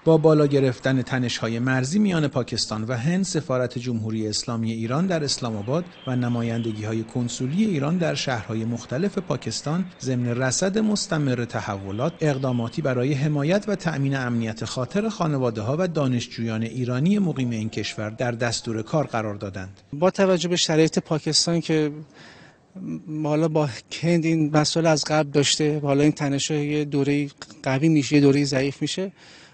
با بالا گرفتن تنش‌های مرزی میان پاکستان و هند، سفارت جمهوری اسلامی ایران در اسلام آباد و نمایندگی‌های کنسولی ایران در شهرهای مختلف پاکستان ضمن رصد مستمر تحولات، اقداماتی برای حمایت و تأمین امنیت خاطر خانواده‌ها و دانشجویان ایرانی مقیم این کشور در دستور کار قرار دادند. با توجه به شرایط پاکستان که حالا با هند این مسئله از قبل داشته، حالا این تنش‌ها یه دوره قوی میشه، یه دوره ضعیف میشه،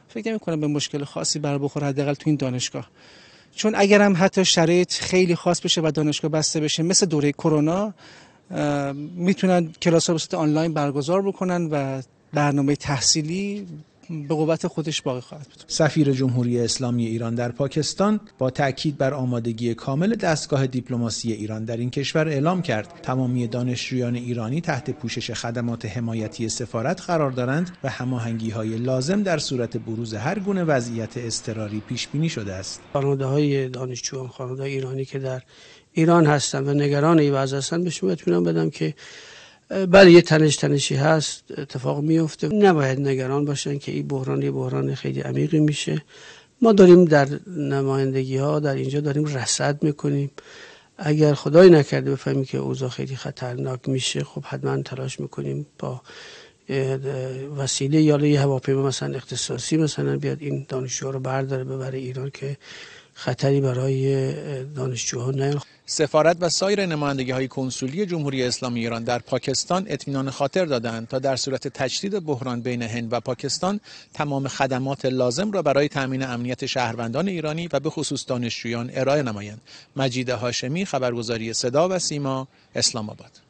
فکر نمی‌کنم به مشکل خاصی بر بخوره، حداقل تو این دانشگاه. چون اگر هم حتی شرایط خیلی خاص بشه و دانشگاه بسته بشه مثل دوره کرونا، میتونن کلاس‌ها به صورت آنلاین برگزار بکنن و برنامه تحصیلی به قوت خودش باقی خواهد بود. سفیر جمهوری اسلامی ایران در پاکستان با تاکید بر آمادگی کامل دستگاه دیپلماسی ایران در این کشور اعلام کرد تمامی دانشجویان ایرانی تحت پوشش خدمات حمایتی سفارت قرار دارند و هماهنگی‌های لازم در صورت بروز هر گونه وضعیت اضطراری پیش بینی شده است. خانواده‌های دانشجویان، خانواده‌های ایرانی که در ایران هستند و نگران این وضع هستند، بهشون اطمینان بدم که بله یه تنشی هست، اتفاق میفته، نباید نگران باشن که این بحران یه بحران خیلی عمیقی میشه. ما داریم در نمایندگی ها در اینجا داریم رصد میکنیم، اگر خدای نکرده بفهمیم که اوضاع خیلی خطرناک میشه، خب حتما تلاش میکنیم با وسیله یا یه هواپیما مثلا اختصاصی مثلا بیاد این دانشجوها رو برداره ببره ایران که خطری برای دانشجوها نیاد. سفارت و سایر نمایندگی‌های کنسولی جمهوری اسلامی ایران در پاکستان اطمینان خاطر دادند تا در صورت تجدید بحران بین هند و پاکستان تمام خدمات لازم را برای تأمین امنیت شهروندان ایرانی و به خصوص دانشجویان ارائه نمایند. مجید هاشمی، خبرگزاری صدا و سیما، اسلام آباد.